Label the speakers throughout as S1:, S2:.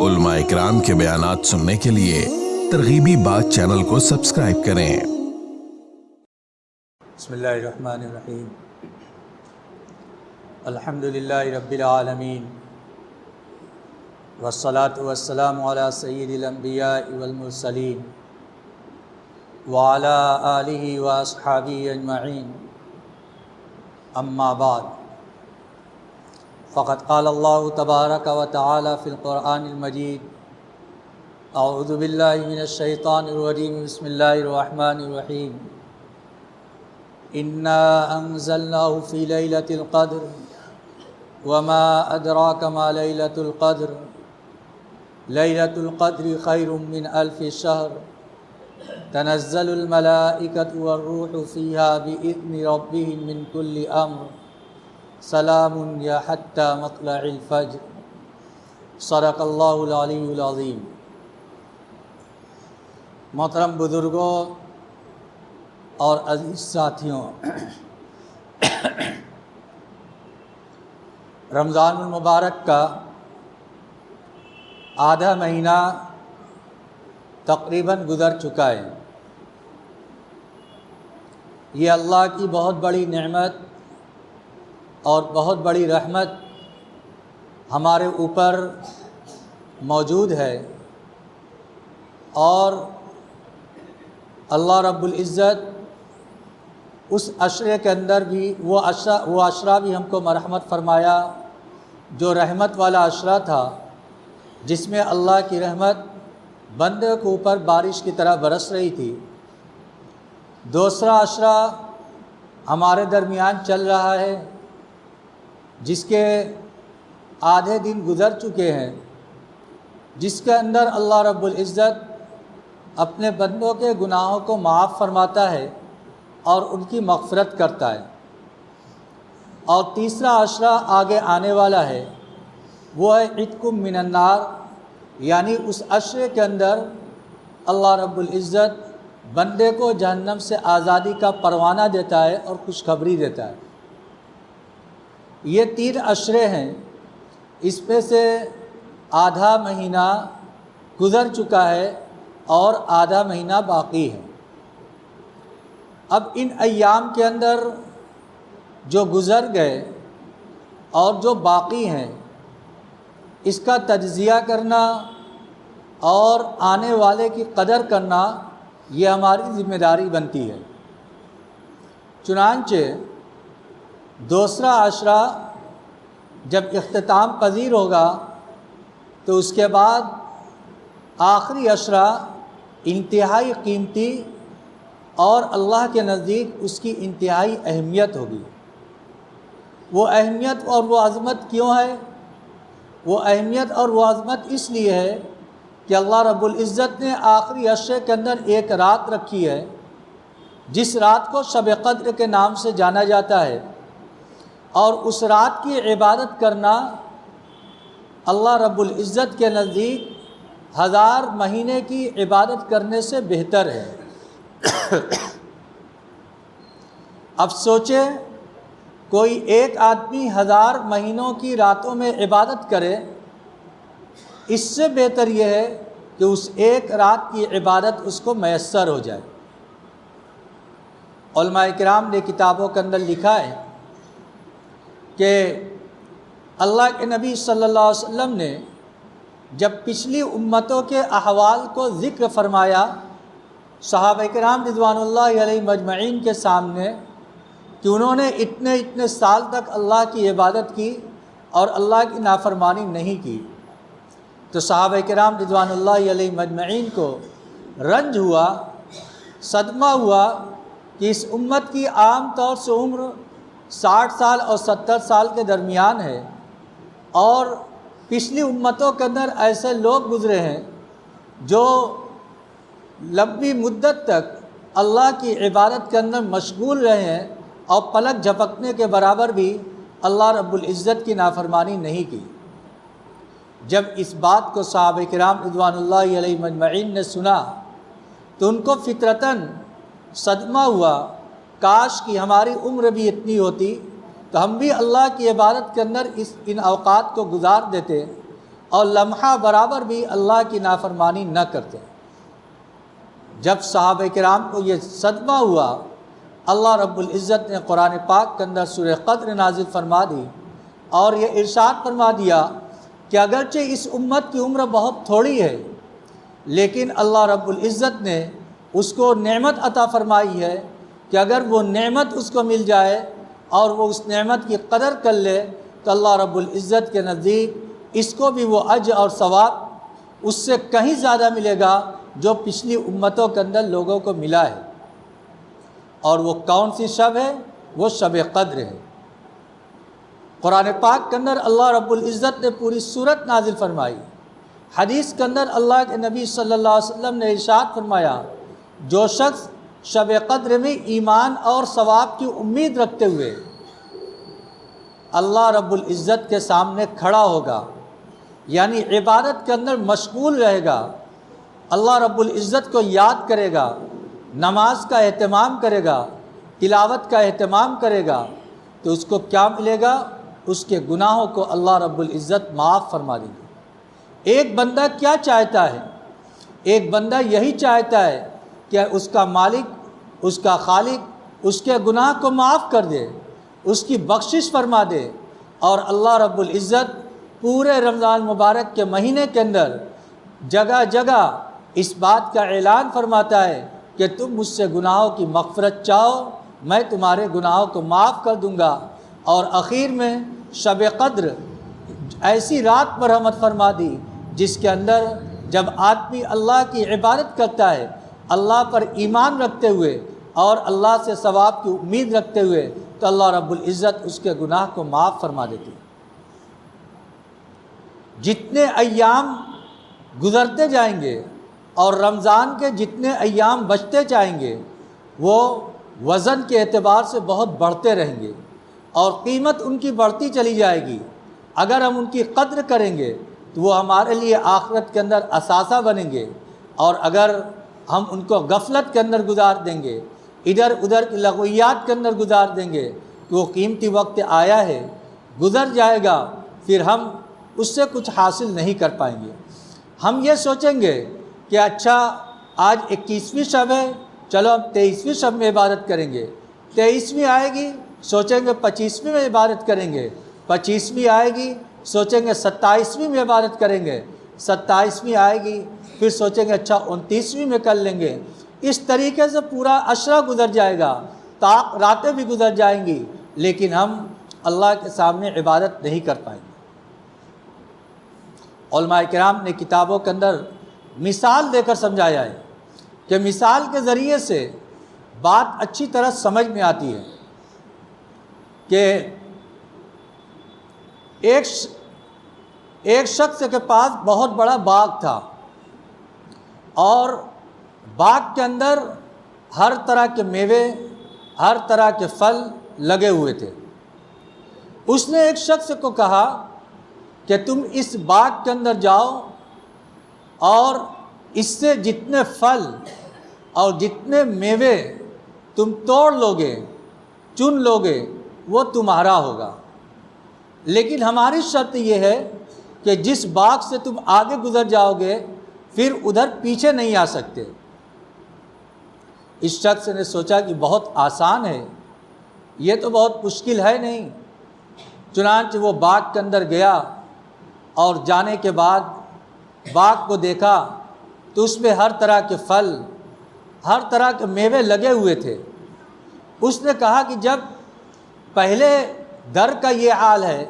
S1: علماء اکرام کے بیانات سننے کے لیے ترغیبی بات چینل کو سبسکرائب کریں۔
S2: بسم اللہ الرحمن الرحیم۔ الحمدللہ رب العالمین، والصلاة والسلام علی سید الانبیاء والمرسلین وعلی آلہ واصحابہ اجمعین، اما بعد، فقد قال اللہ تبارک و تعالی فی القرآن المجید: اعوذ باللہ من الشیطان الرجیم، بسم اللہ الرحمن الرحیم۔ انا انزلناه فی لیلۃ القدر وما ادراک ما لیلۃ القدر لیلۃ القدر خیر من الف شہر تنزل الملائکۃ والروح فیہا بإذن ربہم من کل امر سلام یا حتی مطلع الفجر۔ صدق اللہ العلی العظیم۔ محترم بزرگوں اور عزیز ساتھیوں، رمضان المبارک کا آدھا مہینہ تقریباً گزر چکا ہے۔ یہ اللہ کی بہت بڑی نعمت اور بہت بڑی رحمت ہمارے اوپر موجود ہے، اور اللہ رب العزت اس عشرے کے اندر بھی وہ عشرہ بھی ہم کو مرحمت فرمایا جو رحمت والا عشرہ تھا، جس میں اللہ کی رحمت بندے کے اوپر بارش کی طرح برس رہی تھی۔ دوسرا عشرہ ہمارے درمیان چل رہا ہے، جس کے آدھے دن گزر چکے ہیں، جس کے اندر اللہ رب العزت اپنے بندوں کے گناہوں کو معاف فرماتا ہے اور ان کی مغفرت کرتا ہے۔ اور تیسرا عشرہ آگے آنے والا ہے، وہ ہے عتق من النار، یعنی اس عشرے کے اندر اللہ رب العزت بندے کو جہنم سے آزادی کا پروانہ دیتا ہے اور خوشخبری دیتا ہے۔ یہ 3 عشرے ہیں، اس میں سے آدھا مہینہ گزر چکا ہے اور آدھا مہینہ باقی ہے۔ اب ان ایام کے اندر جو گزر گئے اور جو باقی ہیں، اس کا تجزیہ کرنا اور آنے والے کی قدر کرنا یہ ہماری ذمہ داری بنتی ہے۔ چنانچہ دوسرا عشرہ جب اختتام پذیر ہوگا تو اس کے بعد آخری عشرہ انتہائی قیمتی اور اللہ کے نزدیک اس کی انتہائی اہمیت ہوگی۔ وہ اہمیت اور وہ عظمت کیوں ہے؟ وہ اہمیت اور وہ عظمت اس لیے ہے کہ اللہ رب العزت نے آخری عشرے کے اندر ایک رات رکھی ہے، جس رات کو شب قدر کے نام سے جانا جاتا ہے، اور اس رات کی عبادت کرنا اللہ رب العزت کے نزدیک 1000 مہینے کی عبادت کرنے سے بہتر ہے۔ اب سوچیں، کوئی ایک آدمی 1000 مہینوں کی راتوں میں عبادت کرے، اس سے بہتر یہ ہے کہ اس ایک رات کی عبادت اس کو میسر ہو جائے۔ علماء کرام نے کتابوں کے اندر لکھا ہے کہ اللہ کے نبی صلی اللہ علیہ وسلم نے جب پچھلی امتوں کے احوال کو ذکر فرمایا صحابہ کرام رضوان اللہ علیہ مجمعین کے سامنے کہ انہوں نے اتنے سال تک اللہ کی عبادت کی اور اللہ کی نافرمانی نہیں کی، تو صحابہ کرام رضوان اللہ علیہ مجمعین کو رنج ہوا، صدمہ ہوا کہ اس امت کی عام طور سے عمر 60 سال اور 70 سال کے درمیان ہے، اور پچھلی امتوں کے اندر ایسے لوگ گزرے ہیں جو لمبی مدت تک اللہ کی عبادت کے اندر مشغول رہے ہیں اور پلک جھپکنے کے برابر بھی اللہ رب العزت کی نافرمانی نہیں کی۔ جب اس بات کو صحابہ کرام رضوان اللہ علیہ مجمعین نے سنا تو ان کو فطرتاً صدمہ ہوا، کاش کہ ہماری عمر بھی اتنی ہوتی تو ہم بھی اللہ کی عبادت کے اندر ان اوقات کو گزار دیتے اور لمحہ برابر بھی اللہ کی نافرمانی نہ کرتے۔ جب صحابہ کرام کو یہ صدمہ ہوا، اللہ رب العزت نے قرآن پاک کے اندر سورہ قدر نازل فرما دی اور یہ ارشاد فرما دیا کہ اگرچہ اس امت کی عمر بہت تھوڑی ہے، لیکن اللہ رب العزت نے اس کو نعمت عطا فرمائی ہے کہ اگر وہ نعمت اس کو مل جائے اور وہ اس نعمت کی قدر کر لے تو اللہ رب العزت کے نزدیک اس کو بھی وہ اجر اور ثواب اس سے کہیں زیادہ ملے گا جو پچھلی امتوں کے اندر لوگوں کو ملا ہے۔ اور وہ کون سی شب ہے؟ وہ شب قدر ہے۔ قرآن پاک کے اندر اللہ رب العزت نے پوری سورت نازل فرمائی۔ حدیث کے اندر اللہ کے نبی صلی اللہ علیہ وسلم نے ارشاد فرمایا، جو شخص شب قدر میں ایمان اور ثواب کی امید رکھتے ہوئے اللہ رب العزت کے سامنے کھڑا ہوگا، یعنی عبادت کے اندر مشغول رہے گا، اللہ رب العزت کو یاد کرے گا، نماز کا اہتمام کرے گا، تلاوت کا اہتمام کرے گا، تو اس کو کیا ملے گا؟ اس کے گناہوں کو اللہ رب العزت معاف فرما دے گا۔ ایک بندہ کیا چاہتا ہے؟ ایک بندہ یہی چاہتا ہے کہ اس کا مالک، اس کا خالق اس کے گناہ کو معاف کر دے، اس کی بخشش فرما دے۔ اور اللہ رب العزت پورے رمضان مبارک کے مہینے کے اندر جگہ جگہ اس بات کا اعلان فرماتا ہے کہ تم مجھ سے گناہوں کی مغفرت چاہو، میں تمہارے گناہوں کو معاف کر دوں گا۔ اور اخیر میں شب قدر ایسی رات پر رحمت فرما دی جس کے اندر جب آدمی اللہ کی عبادت کرتا ہے، اللہ پر ایمان رکھتے ہوئے اور اللہ سے ثواب کی امید رکھتے ہوئے، تو اللہ رب العزت اس کے گناہ کو معاف فرما دیتی ہے۔ جتنے ایام گزرتے جائیں گے اور رمضان کے جتنے ایام بچتے جائیں گے، وہ وزن کے اعتبار سے بہت بڑھتے رہیں گے اور قیمت ان کی بڑھتی چلی جائے گی۔ اگر ہم ان کی قدر کریں گے تو وہ ہمارے لیے آخرت کے اندر اثاثہ بنیں گے، اور اگر ہم ان کو غفلت کے اندر گزار دیں گے، ادھر ادھر کی لغویات کے اندر گزار دیں گے، کہ وہ قیمتی وقت آیا ہے، گزر جائے گا، پھر ہم اس سے کچھ حاصل نہیں کر پائیں گے۔ ہم یہ سوچیں گے کہ اچھا آج 21ویں شب ہے، چلو ہم 23ویں شب میں عبادت کریں گے، 23ویں آئے گی سوچیں گے 25ویں میں عبادت کریں گے، 25ویں آئے گی سوچیں گے 27ویں میں عبادت کریں گے، 27ویں آئے گی پھر سوچیں گے اچھا 29ویں میں کر لیں گے۔ اس طریقے سے پورا عشرہ گزر جائے گا، راتیں بھی گزر جائیں گی، لیکن ہم اللہ کے سامنے عبادت نہیں کر پائیں گے۔ علماء کرام نے کتابوں کے اندر مثال دے کر سمجھایا ہے کہ مثال کے ذریعے سے بات اچھی طرح سمجھ میں آتی ہے کہ ایک شخص کے پاس بہت بڑا باغ تھا اور باغ کے اندر ہر طرح کے میوے، ہر طرح کے پھل لگے ہوئے تھے۔ اس نے ایک شخص کو کہا کہ تم اس باغ کے اندر جاؤ اور اس سے جتنے پھل اور جتنے میوے تم توڑ لوگے، چن لوگے، وہ تمہارا ہوگا، لیکن ہماری شرط یہ ہے کہ جس باغ سے تم آگے گزر جاؤ گے پھر ادھر پیچھے نہیں آ سکتے۔ اس شخص نے سوچا کہ بہت آسان ہے، یہ تو بہت مشکل ہے نہیں۔ چنانچہ وہ باغ کے اندر گیا اور جانے کے بعد باغ کو دیکھا تو اس میں ہر طرح کے پھل، ہر طرح کے میوے لگے ہوئے تھے۔ اس نے کہا کہ جب پہلے در کا یہ حال ہے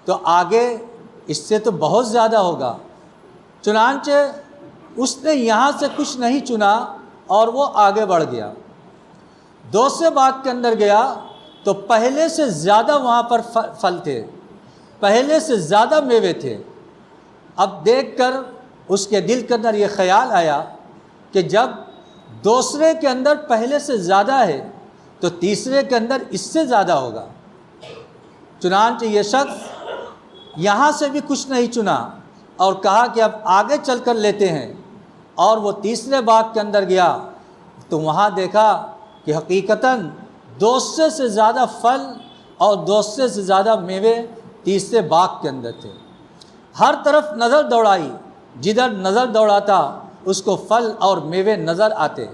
S2: تو آگے اس سے تو بہت زیادہ ہوگا۔ چنانچہ اس نے یہاں سے کچھ نہیں چنا اور وہ آگے بڑھ گیا۔ دوسرے باغ کے اندر گیا تو پہلے سے زیادہ وہاں پر پھل تھے، پہلے سے زیادہ میوے تھے۔ اب دیکھ کر اس کے دل کے اندر یہ خیال آیا کہ جب دوسرے کے اندر پہلے سے زیادہ ہے تو تیسرے کے اندر اس سے زیادہ ہوگا۔ چنانچہ یہ شخص یہاں سے بھی کچھ نہیں چنا اور کہا کہ اب آگے چل کر لیتے ہیں، اور وہ تیسرے باغ کے اندر گیا تو وہاں دیکھا کہ حقیقتاً دوسرے سے زیادہ پھل اور دوسرے سے زیادہ میوے تیسرے باغ کے اندر تھے۔ ہر طرف نظر دوڑائی، جدھر نظر دوڑاتا اس کو پھل اور میوے نظر آتے۔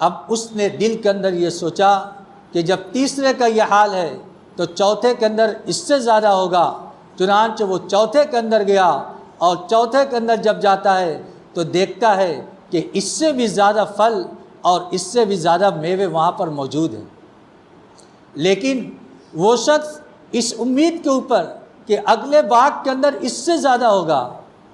S2: اب اس نے دل کے اندر یہ سوچا کہ جب تیسرے کا یہ حال ہے تو چوتھے کے اندر اس سے زیادہ ہوگا۔ چنانچہ وہ چوتھے کے اندر گیا، اور چوتھے کے اندر جب جاتا ہے تو دیکھتا ہے کہ اس سے بھی زیادہ پھل اور اس سے بھی زیادہ میوے وہاں پر موجود ہیں۔ لیکن وہ شخص اس امید کے اوپر کہ اگلے باغ کے اندر اس سے زیادہ ہوگا،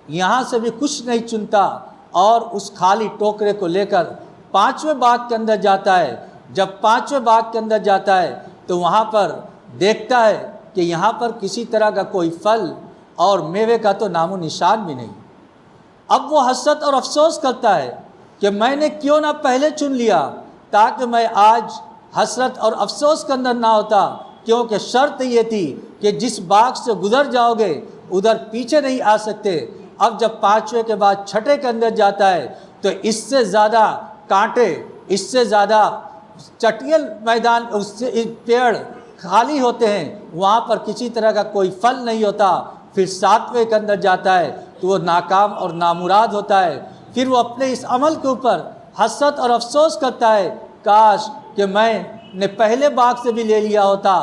S2: یہاں سے بھی کچھ نہیں چنتا اور اس خالی ٹوکرے کو لے کر 5ویں باغ کے اندر جاتا ہے۔ جب 5ویں باغ کے اندر جاتا ہے تو وہاں پر دیکھتا ہے کہ یہاں پر کسی طرح کا کوئی پھل اور میوے کا تو نام و نشان بھی نہیں۔ اب وہ حسرت اور افسوس کرتا ہے کہ میں نے کیوں نہ پہلے چن لیا، تاکہ میں آج حسرت اور افسوس کے اندر نہ ہوتا، کیونکہ شرط یہ تھی کہ جس باغ سے گزر جاؤ گے ادھر پیچھے نہیں آ سکتے۔ اب جب 5ویں کے بعد 6ٹھے کے اندر جاتا ہے تو اس سے زیادہ کانٹے، اس سے زیادہ چٹیل میدان، اس سے پیڑ خالی ہوتے ہیں، وہاں پر کسی طرح کا کوئی پھل نہیں ہوتا۔ پھر 7ویں کے اندر جاتا ہے تو وہ ناکام اور نامراد ہوتا ہے۔ پھر وہ اپنے اس عمل کے اوپر حسرت اور افسوس کرتا ہے، کاش کہ میں نے پہلے باغ سے بھی لے لیا ہوتا،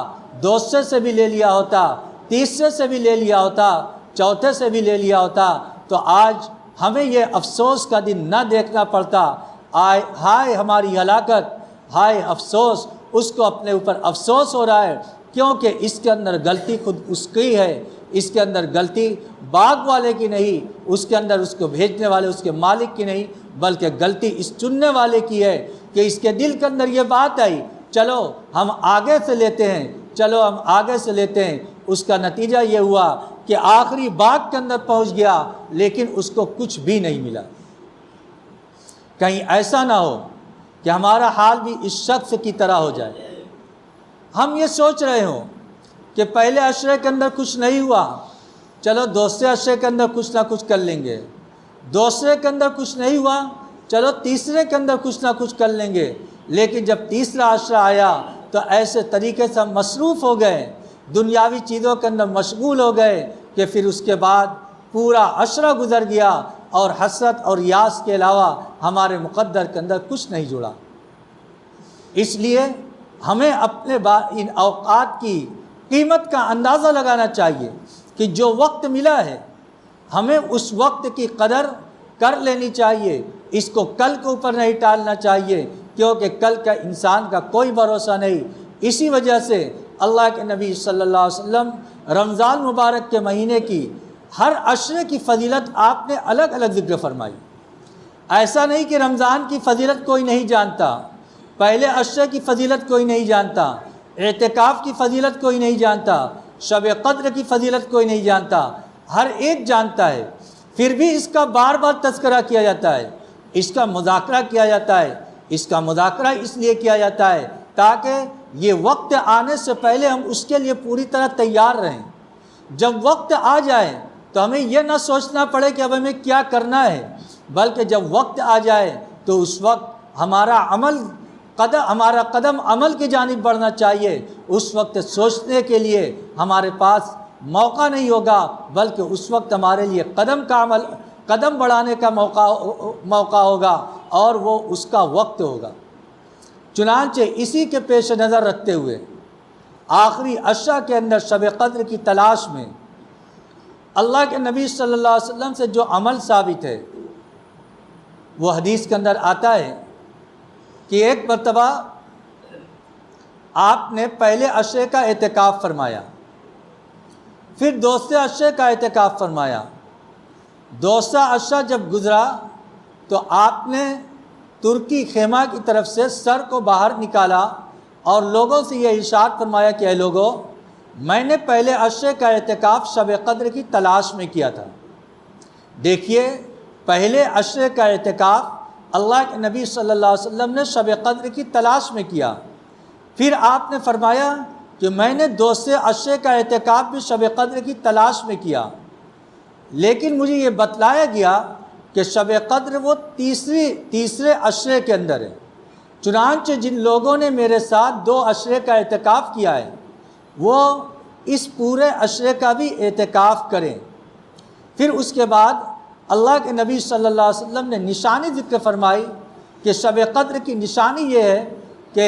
S2: دوسرے سے بھی لے لیا ہوتا، تیسرے سے بھی لے لیا ہوتا، چوتھے سے بھی لے لیا ہوتا، تو آج ہمیں یہ افسوس کا دن نہ دیکھنا پڑتا۔ ہائے ہماری ہلاکت، ہائے افسوس، اس کو اپنے اوپر افسوس ہو رہا ہے، کیونکہ اس کے اندر غلطی خود اس کی ہے، اس کے اندر غلطی باغ والے کی نہیں، اس کے اندر اس کو بھیجنے والے اس کے مالک کی نہیں، بلکہ غلطی اس چننے والے کی ہے کہ اس کے دل کے اندر یہ بات آئی، چلو ہم آگے سے لیتے ہیں، چلو ہم آگے سے لیتے ہیں۔ اس کا نتیجہ یہ ہوا کہ آخری باغ کے اندر پہنچ گیا، لیکن اس کو کچھ بھی نہیں ملا۔ کہیں ایسا نہ ہو کہ ہمارا حال بھی اس شخص کی طرح ہو جائے، ہم یہ سوچ رہے ہوں کہ پہلے عشرے کے اندر کچھ نہیں ہوا، چلو دوسرے عشرے کے اندر کچھ نہ کچھ کر لیں گے، دوسرے کے اندر کچھ نہیں ہوا، چلو تیسرے کے اندر کچھ نہ کچھ کر لیں گے۔ لیکن جب تیسرا عشرہ آیا تو ایسے طریقے سے ہم مصروف ہو گئے، دنیاوی چیزوں کے اندر مشغول ہو گئے کہ پھر اس کے بعد پورا عشرہ گزر گیا اور حسرت اور یاس کے علاوہ ہمارے مقدر کے اندر کچھ نہیں جڑا۔ اس لیے ہمیں اپنے ان اوقات کی قیمت کا اندازہ لگانا چاہیے کہ جو وقت ملا ہے ہمیں اس وقت کی قدر کر لینی چاہیے، اس کو کل کے اوپر نہیں ٹالنا چاہیے، کیونکہ کل کا انسان کا کوئی بھروسہ نہیں۔ اسی وجہ سے اللہ کے نبی صلی اللہ علیہ وسلم رمضان مبارک کے مہینے کی ہر عشرے کی فضیلت آپ نے الگ الگ ذکر فرمائی۔ ایسا نہیں کہ رمضان کی فضیلت کوئی نہیں جانتا، پہلے عشرے کی فضیلت کوئی نہیں جانتا، اعتکاف کی فضیلت کوئی نہیں جانتا، شب قدر کی فضیلت کوئی نہیں جانتا، ہر ایک جانتا ہے، پھر بھی اس کا بار بار تذکرہ کیا جاتا ہے، اس کا مذاکرہ کیا جاتا ہے۔ اس کا مذاکرہ اس لیے کیا جاتا ہے تاکہ یہ وقت آنے سے پہلے ہم اس کے لیے پوری طرح تیار رہیں۔ جب وقت آ جائے تو ہمیں یہ نہ سوچنا پڑے کہ اب ہمیں کیا کرنا ہے، بلکہ جب وقت آ جائے تو اس وقت ہمارا قدم عمل کی جانب بڑھنا چاہیے۔ اس وقت سوچنے کے لیے ہمارے پاس موقع نہیں ہوگا، بلکہ اس وقت ہمارے لیے قدم بڑھانے کا موقع ہوگا، اور وہ اس کا وقت ہوگا۔ چنانچہ اسی کے پیش نظر رکھتے ہوئے آخری عشرہ کے اندر شب قدر کی تلاش میں اللہ کے نبی صلی اللہ علیہ وسلم سے جو عمل ثابت ہے، وہ حدیث کے اندر آتا ہے کہ ایک مرتبہ آپ نے پہلے عشرے کا اعتکاف فرمایا، پھر دوسرے عشرے کا اعتکاف فرمایا۔ دوسرا عشرہ جب گزرا تو آپ نے ترکی خیمہ کی طرف سے سر کو باہر نکالا اور لوگوں سے یہ ارشاد فرمایا کہ اے لوگو، میں نے پہلے عشرے کا اعتکاف شب قدر کی تلاش میں کیا تھا۔ دیکھیے، پہلے عشرے کا اعتکاف اللہ کے نبی صلی اللہ علیہ وسلم نے شب قدر کی تلاش میں کیا، پھر آپ نے فرمایا کہ میں نے دوسرے عشرے کا اعتکاف بھی شب قدر کی تلاش میں کیا، لیکن مجھے یہ بتلایا گیا کہ شب قدر وہ تیسرے عشرے کے اندر ہے۔ چنانچہ جن لوگوں نے میرے ساتھ 2 عشرے کا اعتکاف کیا ہے وہ اس پورے عشرے کا بھی اعتکاف کریں۔ پھر اس کے بعد اللہ کے نبی صلی اللہ علیہ وسلم نے نشانی ذکر فرمائی کہ شب قدر کی نشانی یہ ہے کہ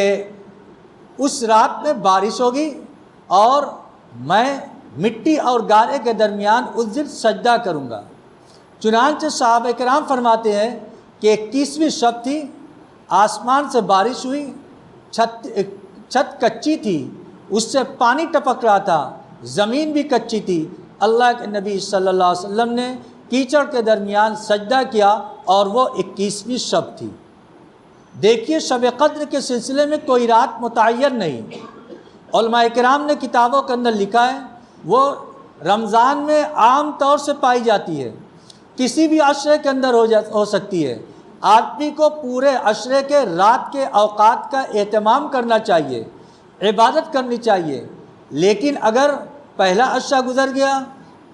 S2: اس رات میں بارش ہوگی اور میں مٹی اور گارے کے درمیان اس دن سجدہ کروں گا۔ چنانچہ صحابہ کرام فرماتے ہیں کہ 21ویں شب تھی، آسمان سے بارش ہوئی، چھت کچی تھی، اس سے پانی ٹپک رہا تھا، زمین بھی کچی تھی۔ اللہ کے نبی صلی اللہ علیہ وسلم نے کیچڑ کے درمیان سجدہ کیا اور وہ 21ویں شب تھی۔ دیکھیے شب قدر کے سلسلے میں کوئی رات متعین نہیں۔ علماء کرام نے کتابوں کے اندر لکھا ہے وہ رمضان میں عام طور سے پائی جاتی ہے، کسی بھی عشرے کے اندر ہو سکتی ہے۔ آدمی کو پورے عشرے کے رات کے اوقات کا اہتمام کرنا چاہیے، عبادت کرنی چاہیے، لیکن اگر پہلا عشرہ گزر گیا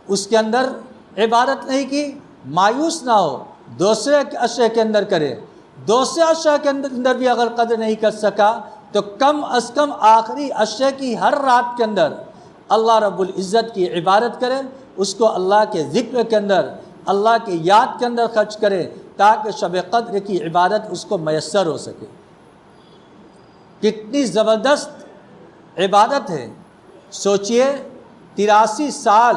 S2: اس کے اندر عبادت نہیں کی، مایوس نہ ہو، دوسرے عشرے کے اندر کرے، دوسرے عشرے کے اندر بھی اگر قدر نہیں کر سکا تو کم از کم آخری عشرے کی ہر رات کے اندر اللہ رب العزت کی عبادت کرے، اس کو اللہ کے ذکر کے اندر، اللہ کی یاد کے اندر خرچ کرے تاکہ شب قدر کی عبادت اس کو میسر ہو سکے۔ کتنی زبردست عبادت ہے، سوچئے 83 سال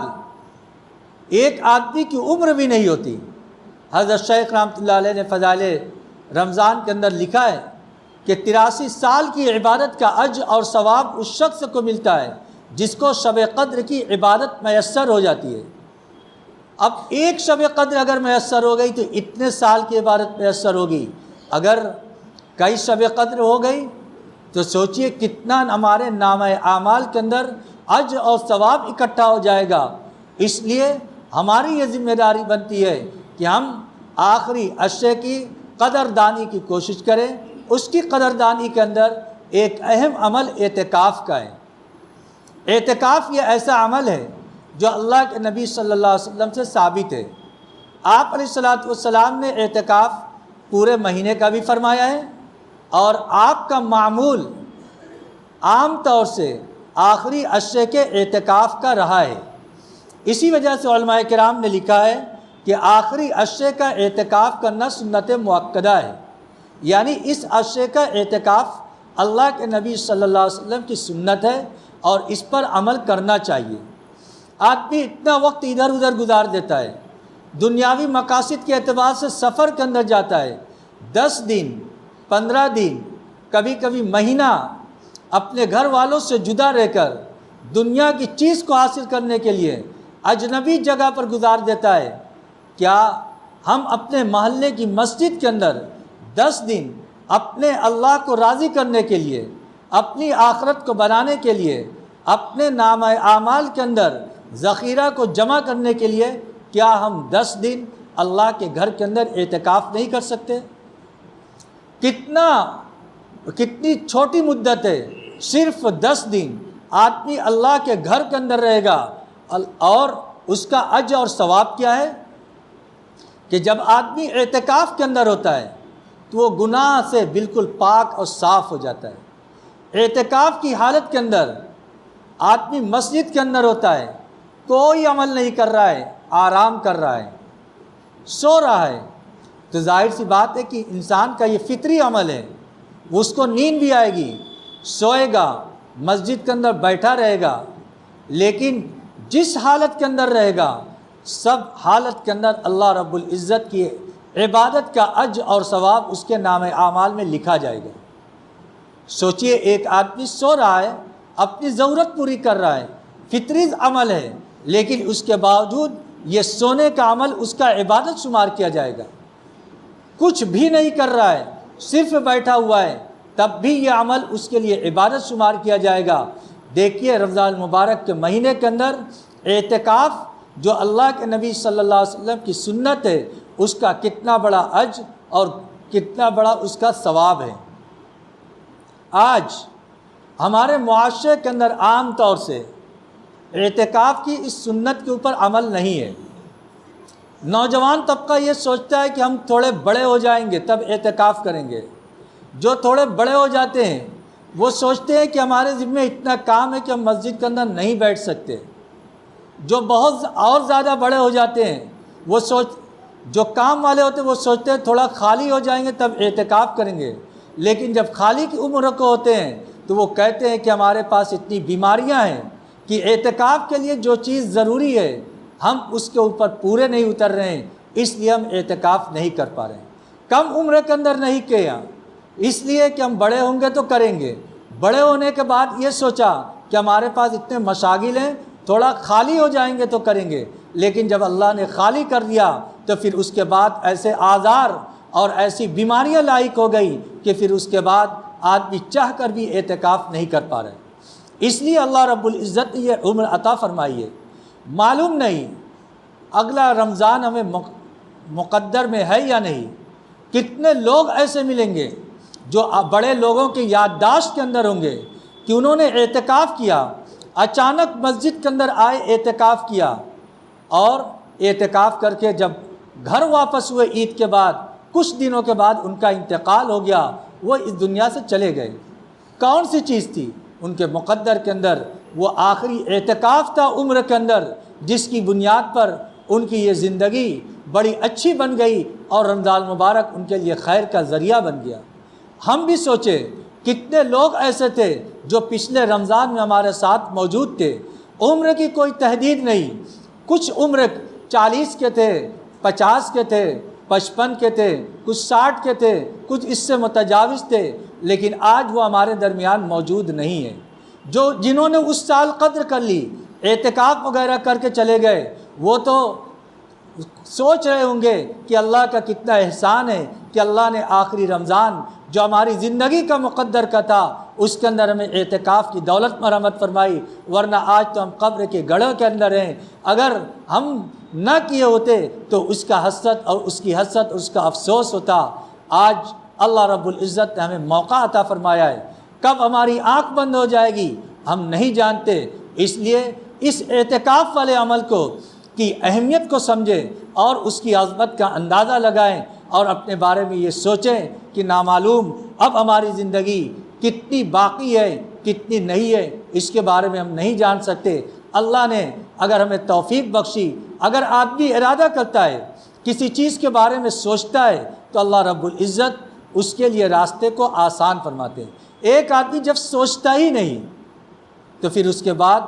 S2: ایک آدمی کی عمر بھی نہیں ہوتی۔ حضرت شیخ رحمۃ اللہ علیہ نے فضائل رمضان کے اندر لکھا ہے کہ 83 سال کی عبادت کا اجر اور ثواب اس شخص کو ملتا ہے جس کو شب قدر کی عبادت میسر ہو جاتی ہے۔ اب ایک شب قدر اگر میسر ہو گئی تو اتنے سال کی عبادت میسر ہوگی، اگر کئی شب قدر ہو گئی تو سوچئے کتنا ہمارے نامہ اعمال کے اندر اجر اور ثواب اکٹھا ہو جائے گا۔ اس لیے ہماری یہ ذمہ داری بنتی ہے کہ ہم آخری عشرے کی قدردانی کی کوشش کریں۔ اس کی قدردانی کے اندر ایک اہم عمل اعتکاف کا ہے۔ اعتکاف یہ ایسا عمل ہے جو اللہ کے نبی صلی اللہ علیہ وسلم سے ثابت ہے۔ آپ علیہ الصلوۃ والسلام نے اعتکاف پورے مہینے کا بھی فرمایا ہے اور آپ کا معمول عام طور سے آخری عشرے کے اعتکاف کا رہا ہے۔ اسی وجہ سے علماء کرام نے لکھا ہے کہ آخری عشرے کا اعتکاف کرنا سنت مؤکدہ ہے، یعنی اس عشرے کا اعتکاف اللہ کے نبی صلی اللہ علیہ وسلم کی سنت ہے اور اس پر عمل کرنا چاہیے۔ آدمی اتنا وقت ادھر ادھر گزار دیتا ہے، دنیاوی مقاصد کے اعتبار سے سفر کے اندر جاتا ہے، 10 دن 15 دن کبھی کبھی مہینہ اپنے گھر والوں سے جدا رہ کر دنیا کی چیز کو حاصل کرنے کے لیے اجنبی جگہ پر گزار دیتا ہے۔ کیا ہم اپنے محلے کی مسجد کے اندر 10 دن اپنے اللہ کو راضی کرنے کے لیے، اپنی آخرت کو بنانے کے لیے، اپنے نامہ اعمال کے اندر ذخیرہ کو جمع کرنے کے لیے کیا ہم 10 دن اللہ کے گھر کے اندر اعتکاف نہیں کر سکتے؟ کتنی چھوٹی مدت ہے، صرف 10 دن آدمی اللہ کے گھر کے اندر رہے گا، اور اس کا اجر اور ثواب کیا ہے کہ جب آدمی اعتکاف کے اندر ہوتا ہے تو وہ گناہ سے بالکل پاک اور صاف ہو جاتا ہے۔ اعتکاف کی حالت کے اندر آدمی مسجد کے اندر ہوتا ہے، کوئی عمل نہیں کر رہا ہے، آرام کر رہا ہے، سو رہا ہے، تو ظاہر سی بات ہے کہ انسان کا یہ فطری عمل ہے، اس کو نیند بھی آئے گی، سوئے گا، مسجد کے اندر بیٹھا رہے گا، لیکن جس حالت کے اندر رہے گا سب حالت کے اندر اللہ رب العزت کی عبادت کا اجر اور ثواب اس کے نام اعمال میں لکھا جائے گا۔ سوچئے ایک آدمی سو رہا ہے، اپنی ضرورت پوری کر رہا ہے، فطری عمل ہے، لیکن اس کے باوجود یہ سونے کا عمل اس کا عبادت شمار کیا جائے گا۔ کچھ بھی نہیں کر رہا ہے، صرف بیٹھا ہوا ہے، تب بھی یہ عمل اس کے لیے عبادت شمار کیا جائے گا۔ دیکھیے رمضان المبارک کے مہینے کے اندر اعتکاف جو اللہ کے نبی صلی اللہ علیہ وسلم کی سنت ہے، اس کا کتنا بڑا اجر اور کتنا بڑا اس کا ثواب ہے۔ آج ہمارے معاشرے کے اندر عام طور سے اعتکاف کی اس سنت کے اوپر عمل نہیں ہے۔ نوجوان طبقہ یہ سوچتا ہے کہ ہم تھوڑے بڑے ہو جائیں گے تب اعتکاف کریں گے۔ جو تھوڑے بڑے ہو جاتے ہیں وہ سوچتے ہیں کہ ہمارے ذمہ اتنا کام ہے کہ ہم مسجد کے اندر نہیں بیٹھ سکتے. جو بہت اور زیادہ بڑے ہو جاتے ہیں وہ جو کام والے ہوتے ہیں وہ سوچتے ہیں تھوڑا خالی ہو جائیں گے تب اعتکاف کریں گے. لیکن جب خالی کی عمر کو ہوتے ہیں تو وہ کہتے ہیں کہ ہمارے پاس اتنی بیماریاں ہیں کہ اعتکاف کے لیے جو چیز ضروری ہے ہم اس کے اوپر پورے نہیں اتر رہے ہیں، اس لیے ہم اعتکاف نہیں کر پا رہے ہیں. کم عمر کے اندر نہیں کیا، اس لیے کہ ہم بڑے ہوں گے تو کریں گے. بڑے ہونے کے بعد یہ سوچا کہ ہمارے پاس اتنے مشاغل ہیں، تھوڑا خالی ہو جائیں گے تو کریں گے. لیکن جب اللہ نے خالی کر دیا تو پھر اس کے بعد ایسے آزار اور ایسی بیماریاں لاحق ہو گئی کہ پھر اس کے بعد آدمی چاہ کر بھی اعتکاف نہیں کر پا رہے. اس لیے اللہ رب العزت نے یہ عمر عطا فرمائی ہے. معلوم نہیں اگلا رمضان ہمیں مقدر میں ہے یا نہیں. کتنے لوگ ایسے ملیں گے جو بڑے لوگوں کی یادداشت کے اندر ہوں گے کہ انہوں نے اعتکاف کیا، اچانک مسجد کے اندر آئے، اعتکاف کیا، اور اعتکاف کر کے جب گھر واپس ہوئے عید کے بعد کچھ دنوں کے بعد ان کا انتقال ہو گیا، وہ اس دنیا سے چلے گئے. کون سی چیز تھی ان کے مقدر کے اندر؟ وہ آخری اعتکاف تھا عمر کے اندر، جس کی بنیاد پر ان کی یہ زندگی بڑی اچھی بن گئی اور رمضان مبارک ان کے لیے خیر کا ذریعہ بن گیا. ہم بھی سوچیں کتنے لوگ ایسے تھے جو پچھلے رمضان میں ہمارے ساتھ موجود تھے. عمر کی کوئی تحدید نہیں، کچھ عمر 40 کے تھے، 50 کے تھے، 55 کے تھے، کچھ 60 کے تھے، کچھ اس سے متجاوز تھے، لیکن آج وہ ہمارے درمیان موجود نہیں ہیں. جنہوں نے اس سال قدر کر لی، اعتکاف وغیرہ کر کے چلے گئے، وہ تو سوچ رہے ہوں گے کہ اللہ کا کتنا احسان ہے کہ اللہ نے آخری رمضان جو ہماری زندگی کا مقدر کا تھا اس کے اندر ہمیں اعتکاف کی دولت مرحمت فرمائی، ورنہ آج تو ہم قبر کے گڑھوں کے اندر ہیں. اگر ہم نہ کیے ہوتے تو اس کا حسرت اور اس کی حسرت اس کا افسوس ہوتا. آج اللہ رب العزت نے ہمیں موقع عطا فرمایا ہے. کب ہماری آنکھ بند ہو جائے گی ہم نہیں جانتے. اس لیے اس اعتکاف والے عمل کی اہمیت کو سمجھیں اور اس کی عظمت کا اندازہ لگائیں اور اپنے بارے میں یہ سوچیں کہ نامعلوم اب ہماری زندگی کتنی باقی ہے کتنی نہیں ہے، اس کے بارے میں ہم نہیں جان سکتے. اللہ نے اگر ہمیں توفیق بخشی، اگر آدمی ارادہ کرتا ہے، کسی چیز کے بارے میں سوچتا ہے تو اللہ رب العزت اس کے لیے راستے کو آسان فرماتے ہیں. ایک آدمی جب سوچتا ہی نہیں تو پھر اس کے بعد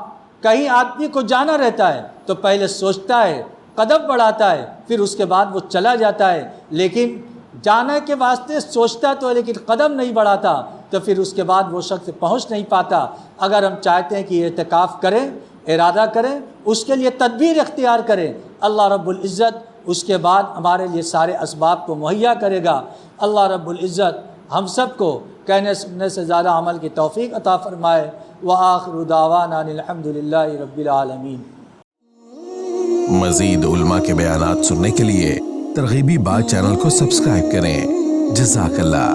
S2: کہیں آدمی کو جانا رہتا ہے تو پہلے سوچتا ہے، قدم بڑھاتا ہے، پھر اس کے بعد وہ چلا جاتا ہے. لیکن جانے کے واسطے سوچتا تو ہے لیکن قدم نہیں بڑھاتا تو پھر اس کے بعد وہ شخص پہنچ نہیں پاتا. اگر ہم چاہتے ہیں کہ اعتکاف کریں، ارادہ کریں، اس کے لیے تدبیر اختیار کریں، اللہ رب العزت اس کے بعد ہمارے لیے سارے اسباب کو مہیا کرے گا. اللہ رب العزت ہم سب کو کہنے سننے سے زیادہ عمل کی توفیق عطا فرمائے. وآخر دعوانا الحمدللہ رب العالمین.
S1: مزید علماء کے بیانات سننے کے لیے ترغیبی بات چینل کو سبسکرائب کریں. جزاک اللہ.